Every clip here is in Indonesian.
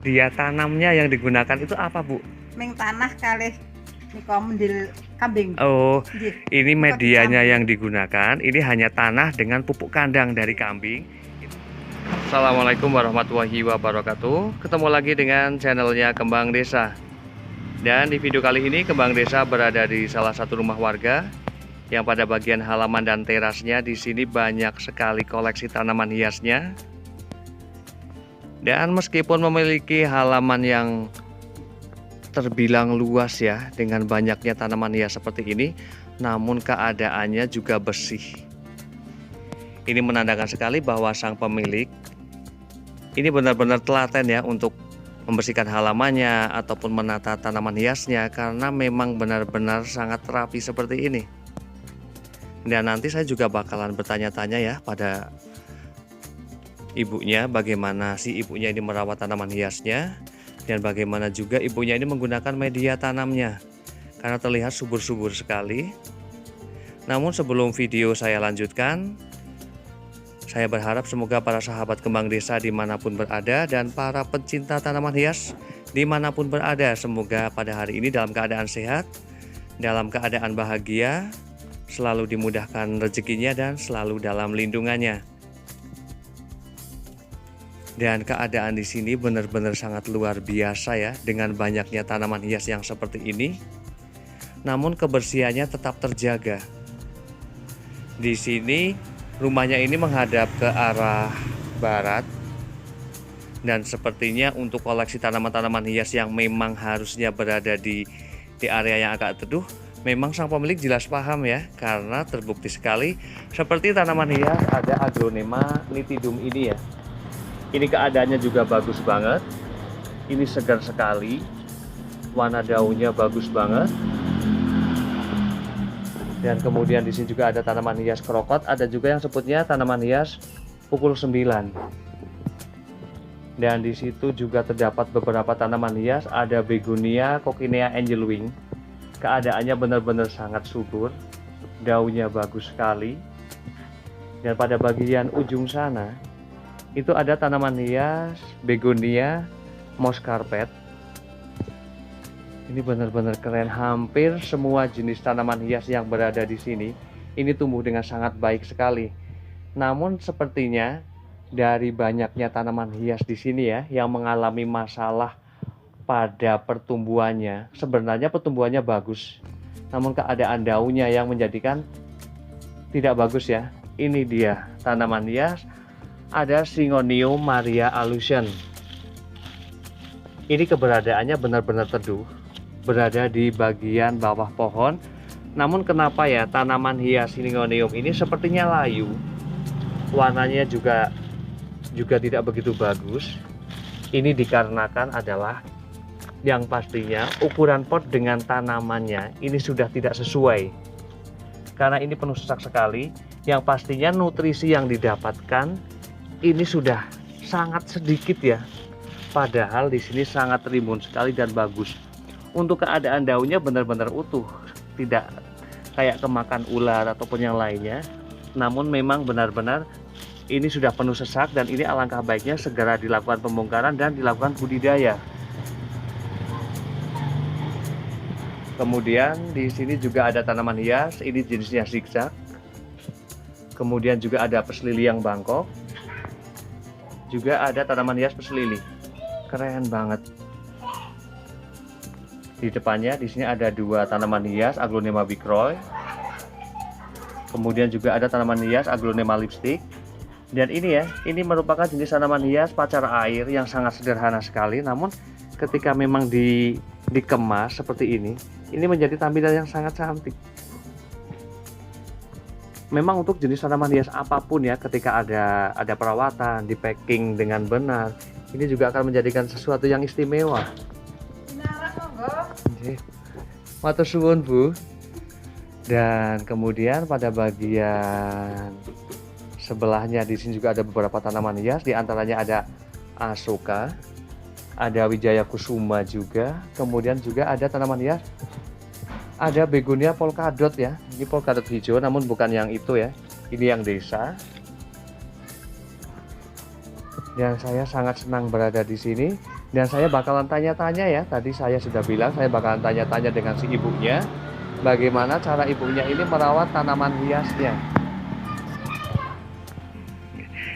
Dia tanamnya yang digunakan itu apa, Bu? Ming tanah kalih nika mendil kambing. Oh, Nggih. ini Nika medianya ditampi. yang digunakan. Ini hanya tanah dengan pupuk kandang dari kambing. Assalamualaikum warahmatullahi wabarakatuh. Ketemu lagi dengan channelnya Kembang Desa. Dan di video kali ini Kembang Desa berada di salah satu rumah warga yang pada bagian halaman dan terasnya di sini banyak sekali koleksi tanaman hiasnya. Dan meskipun memiliki halaman yang terbilang luas ya dengan banyaknya tanaman hias seperti ini, namun keadaannya juga bersih. Ini menandakan sekali bahwa sang pemilik ini benar-benar telaten ya untuk membersihkan halamannya ataupun menata tanaman hiasnya, karena memang benar-benar sangat rapi seperti ini. Dan nanti saya juga bakalan bertanya-tanya ya pada ibunya, bagaimana si ibunya ini merawat tanaman hiasnya, dan bagaimana juga ibunya ini menggunakan media tanamnya, karena terlihat subur-subur sekali. Namun sebelum video saya lanjutkan, saya berharap semoga para sahabat Kembang Desa dimanapun berada dan para pecinta tanaman hias dimanapun berada, semoga pada hari ini dalam keadaan sehat, dalam keadaan bahagia, selalu dimudahkan rezekinya dan selalu dalam lindungannya. Dan keadaan di sini benar-benar sangat luar biasa ya, dengan banyaknya tanaman hias yang seperti ini. Namun kebersihannya tetap terjaga. Di sini rumahnya ini menghadap ke arah barat. Dan sepertinya untuk koleksi tanaman-tanaman hias yang memang harusnya berada di area yang agak teduh, memang sang pemilik jelas paham ya, karena terbukti sekali seperti tanaman hias ada Aglonema nitidum ini ya. Ini keadaannya juga bagus banget. Ini segar sekali. Warna daunnya bagus banget. Dan kemudian di sini juga ada tanaman hias krokot, ada juga yang sebutnya tanaman hias pukul 9. Dan di situ juga terdapat beberapa tanaman hias, ada Begonia Cokinea Angelwing. Keadaannya benar-benar sangat subur. Daunnya bagus sekali. Dan pada bagian ujung sana itu ada tanaman hias Begonia moss carpet. Ini benar-benar keren. Hampir semua jenis tanaman hias yang berada di sini ini tumbuh dengan sangat baik sekali. Namun sepertinya dari banyaknya tanaman hias di sini ya yang mengalami masalah pada pertumbuhannya, sebenarnya pertumbuhannya bagus, namun keadaan daunnya yang menjadikan tidak bagus ya. Ini dia tanaman hias, ada Syngonium Maria Alusion. Ini keberadaannya benar-benar teduh, berada di bagian bawah pohon. Namun kenapa ya tanaman hias Syngonium ini sepertinya layu, warnanya juga tidak begitu bagus. Ini dikarenakan adalah yang pastinya ukuran pot dengan tanamannya ini sudah tidak sesuai, karena ini penuh sesak sekali. Yang pastinya nutrisi yang didapatkan ini sudah sangat sedikit ya, padahal di sini sangat rimbun sekali dan bagus. Untuk keadaan daunnya benar-benar utuh, tidak kayak kemakan ular ataupun yang lainnya. Namun memang benar-benar ini sudah penuh sesak, dan ini alangkah baiknya segera dilakukan pembongkaran dan dilakukan budidaya. Kemudian di sini juga ada tanaman hias, ini jenisnya zigzag. Kemudian juga ada peslili yang bangkok. Juga ada tanaman hias peslili, keren banget. Di depannya di sini ada dua tanaman hias Aglonema Bicroy. Kemudian juga ada tanaman hias Aglonema lipstick. Dan ini ya, ini merupakan jenis tanaman hias pacar air yang sangat sederhana sekali. Namun ketika memang dikemas seperti ini menjadi tampilan yang sangat cantik. Memang untuk jenis tanaman hias apapun ya, ketika ada perawatan, di packing dengan benar, ini juga akan menjadikan sesuatu yang istimewa. Matur suwun Bu. Dan kemudian pada bagian sebelahnya di sini juga ada beberapa tanaman hias, di antaranya ada Asoka, ada Wijaya Kusuma juga. Kemudian juga ada tanaman hias, ada Begonia polkadot ya. Ini polkadot hijau, namun bukan yang itu ya. Ini yang desa. Dan saya sangat senang berada di sini Dan saya bakalan tanya-tanya ya, tadi saya sudah bilang saya bakalan tanya-tanya dengan si ibunya, bagaimana cara ibunya ini merawat tanaman hiasnya.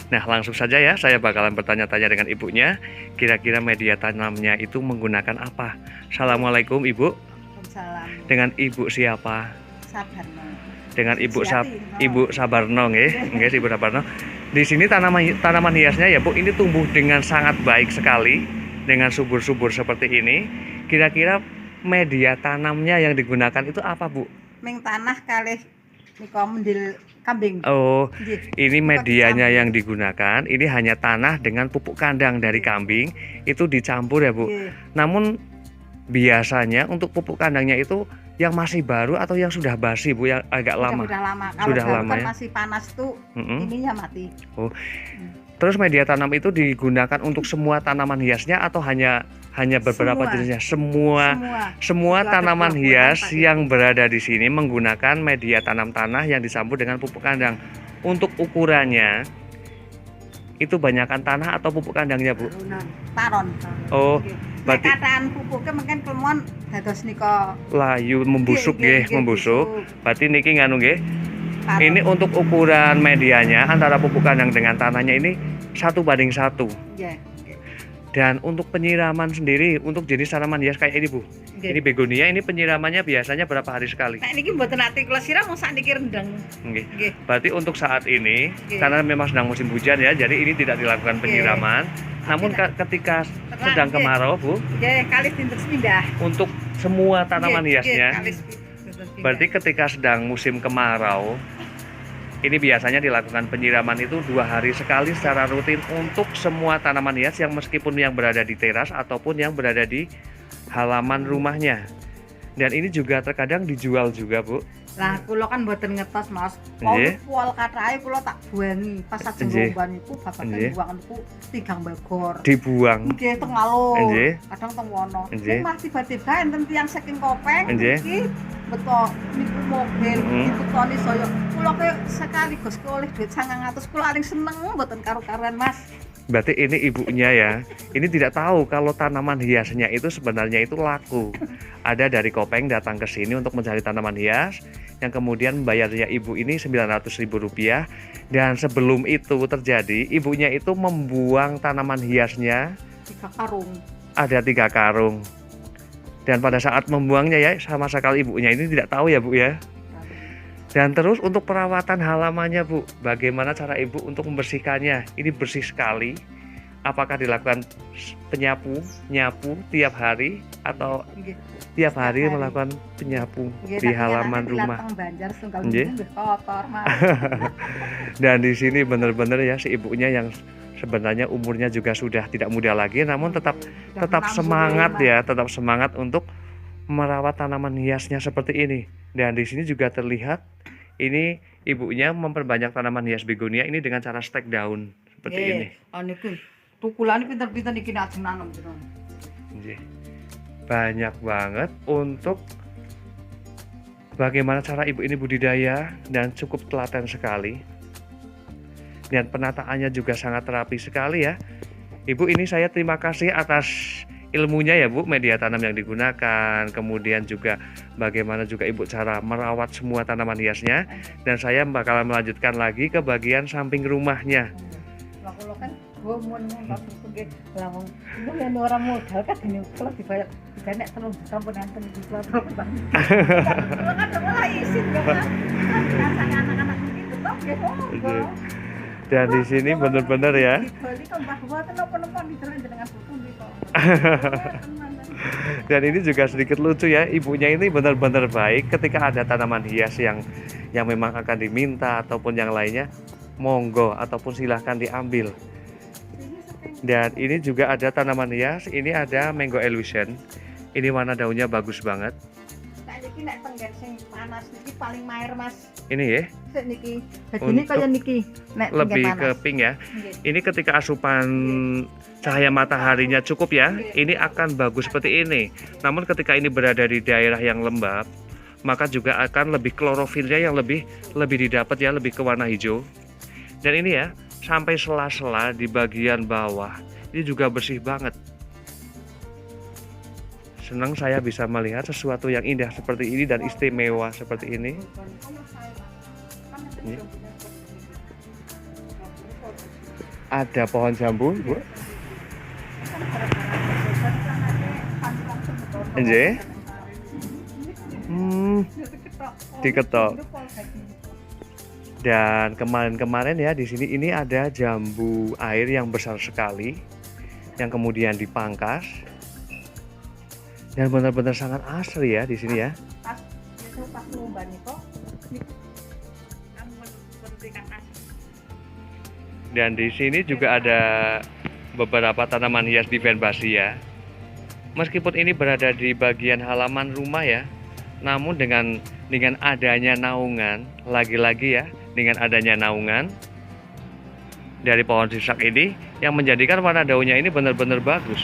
Nah, langsung saja ya, saya bakalan bertanya-tanya dengan ibunya, kira-kira media tanamnya itu menggunakan apa. Assalamualaikum Ibu. Salam Dengan Ibu siapa? Sabarno. Dengan Ibu Siati, Ibu Sabarno nggih, nggih Ibu Sabarno. Di sini tanaman hiasnya ya Bu, ini tumbuh dengan sangat baik sekali, dengan subur-subur seperti ini. Kira-kira media tanamnya yang digunakan itu apa Bu? Ming tanah kalih nika mendil kambing. Oh, Nggih. ini Nika medianya dicampur. yang digunakan, ini hanya tanah dengan pupuk kandang dari kambing, itu dicampur ya Bu. Nggih. Namun biasanya untuk pupuk kandangnya itu yang masih baru atau yang sudah basi Bu, yang agak lama? Sudah lama. Kalau Sudah baru lama kan ya? masih panas tuh Mm-mm. ininya mati. Terus media tanam itu digunakan untuk semua tanaman hiasnya atau hanya beberapa Semua. jenisnya? Semua. Semua Itu ada tanaman buah-buahan hias Pak, yang berada di sini menggunakan media tanam tanah yang dicampur dengan pupuk kandang. Untuk ukurannya itu banyakkan tanah atau pupuk kandangnya Bu? Taron. Oh, Nggih. Nek berarti kataan pupuknya mungkin kemon dados nika layu membusuk Nggih, nggih, membusuk. Berarti niki nganu nggih. taron. Ini untuk ukuran medianya antara pupuk kandang dengan tanahnya ini 1:1. Nggih. Dan untuk penyiraman sendiri untuk jenis tanaman hias kayak ini Bu. Nggih. Ini begonia, ini penyiramannya biasanya berapa hari sekali? Nek niki mboten ati kula siram mung sakniki rendeng. Nggih. Nggih. Berarti untuk saat ini Nggih. karena memang sedang musim hujan ya, jadi ini tidak dilakukan penyiraman. Namun ketika sedang nggih. kemarau Bu, Nggih, kalih dinten pindah. untuk semua tanaman Nggih, hiasnya, nggih, kalih dinten pindah. berarti ketika sedang musim kemarau, ini biasanya dilakukan penyiraman itu 2 hari sekali secara rutin untuk semua tanaman hias yang meskipun yang berada di teras ataupun yang berada di halaman rumahnya. Dan ini juga terkadang dijual juga Bu. Lah kula kan mboten ngetos Mas. Nggih. Pol kathahé kula tak buangi. Pas ajeng Nggih. lomban iku babagan Nggih. buangan iku tigang bagor. Dibuang. Nggih teng alun. Nggih. Kadang teng wono. Nggih. Sing mas tiba-tiba enten tiyang saking Kopeng Nggih. iki beto niku mobil Mhm. ditutoni saya. Kula ke sekaligus oleh duit 900 kula aling seneng mboten karo-karuan Mas. Berarti ini ibunya ya. Ini tidak tahu kalau tanaman hiasnya itu sebenarnya itu laku. Ada dari Kopeng datang ke sini untuk mencari tanaman hias yang kemudian membayarnya ibu ini Rp900.000 dan sebelum itu terjadi ibunya itu membuang tanaman hiasnya 3 karung. ada 3 karung. Dan pada saat membuangnya ya sama sekali ibunya ini tidak tahu ya Bu ya. Dan terus untuk perawatan halamannya Bu, bagaimana cara Ibu untuk membersihkannya? Ini bersih sekali. Apakah dilakukan nyapu tiap hari atau Nggih. tiap hari hari. melakukan penyapu Nggih, di tapi halaman nyatane rumah? Teng Banjar setunggal Nggih. minggu nggih kotor Mas. Dan di sini benar-benar ya si ibunya yang sebenarnya umurnya juga sudah tidak muda lagi, namun tetap Sudah semangat 65. ya, tetap semangat untuk merawat tanaman hiasnya seperti ini. Dan di sini juga terlihat ini ibunya memperbanyak tanaman hias begonia ini dengan cara stek daun seperti ini. Oh niku tukulane pinter-pinter iki nek ajeng nanem gitu. Nggih. Banyak banget untuk bagaimana cara ibu ini budidaya dan cukup telaten sekali. Dan penataannya juga sangat terapi sekali ya. Ibu ini saya terima kasih atas ilmunya ya Bu, media tanam yang digunakan, kemudian juga bagaimana juga Ibu cara merawat semua tanaman hiasnya. Dan saya bakalan melanjutkan lagi ke bagian samping rumahnya. Lah kula kan gua mun langsung nggih lawang. Iku yen ora modal kan dene kula dibayar nek telung juta pun enten iki kula Bang. Kula kan mulai isin ya Mas. Rasane anak-anak begitu toh nggih monggo. Dan di sini benar-benar ya. Dibali kan bahwa napa-napa dijalan dengan buku kok. Dan ini juga sedikit lucu ya, ibunya ini benar-benar baik ketika ada tanaman hias yang memang akan diminta ataupun yang lainnya, monggo ataupun silahkan diambil. Dan ini juga ada tanaman hias, ini ada Mango Illusion. Ini warna daunnya bagus banget. Niki nek tenggen sing panas niki paling mair Mas. Ini ya, Sik niki. Dadine kaya niki nek tenggen lebih panas. ke pink ya. Nggih. Ini ketika asupan cahaya mataharinya cukup ya, ini akan bagus seperti ini. Namun ketika ini berada di daerah yang lembab, maka juga akan lebih klorofilnya yang lebih didapat ya, lebih ke warna hijau. Dan ini ya, sampai sela-sela di bagian bawah, ini juga bersih banget. Senang saya bisa melihat sesuatu yang indah seperti ini dan istimewa seperti ini. Ini. Ada pohon jambu, Bu. Nggih. Diketok. Dan kemarin-kemarin ya di sini ini ada jambu air yang besar sekali yang kemudian dipangkas. Dan benar-benar sangat asri ya di sini ya. Dan di sini juga ada beberapa tanaman hias Vivaceae. Meskipun ini berada di bagian halaman rumah ya, namun dengan adanya naungan, lagi-lagi ya, dengan adanya naungan dari pohon sisak ini yang menjadikan warna daunnya ini benar-benar bagus.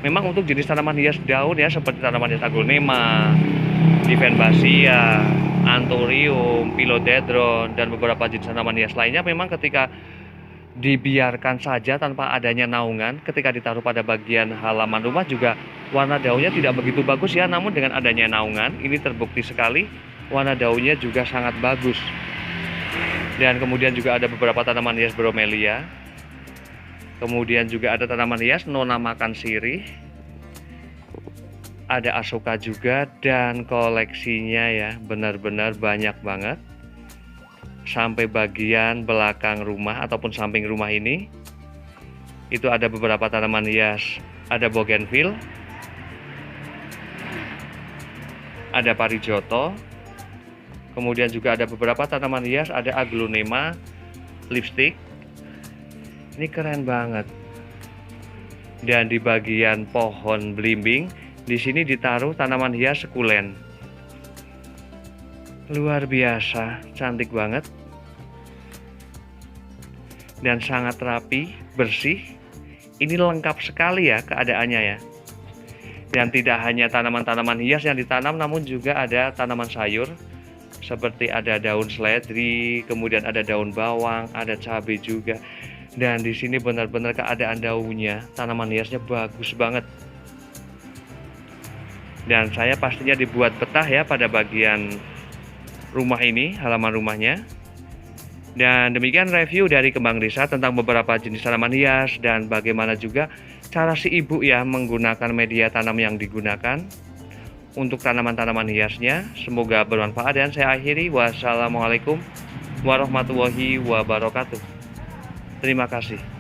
Memang untuk jenis tanaman hias daun ya seperti tanaman hias aglonema, Vivaceae, Anthurium, Philodendron dan beberapa jenis tanaman hias lainnya memang ketika dibiarkan saja tanpa adanya naungan, ketika ditaruh pada bagian halaman rumah juga warna daunnya tidak begitu bagus ya, namun dengan adanya naungan ini terbukti sekali warna daunnya juga sangat bagus. Dan kemudian juga ada beberapa tanaman hias bromelia. Kemudian juga ada tanaman hias nona makan sirih. Ada asoka juga dan koleksinya ya benar-benar banyak banget. Sampai bagian belakang rumah ataupun samping rumah ini itu ada beberapa tanaman hias. Ada bougainville, ada parijoto, kemudian juga ada beberapa tanaman hias, ada aglonema, lipstick. Ini keren banget. Dan di bagian pohon belimbing di sini ditaruh tanaman hias sukulen. Luar biasa, cantik banget. Dan sangat rapi, bersih. Ini lengkap sekali ya keadaannya ya. Dan tidak hanya tanaman-tanaman hias yang ditanam, namun juga ada tanaman sayur. Seperti ada daun seledri, kemudian ada daun bawang, ada cabai juga. Dan di sini benar-benar keadaan daunnya, tanaman hiasnya bagus banget. Dan saya pastinya dibuat betah ya pada bagian rumah ini, halaman rumahnya. Dan demikian review dari Kembang Desa tentang beberapa jenis tanaman hias dan bagaimana juga cara si ibu ya menggunakan media tanam yang digunakan untuk tanaman-tanaman hiasnya. Semoga bermanfaat dan saya akhiri. Wassalamualaikum warahmatullahi wabarakatuh. Terima kasih.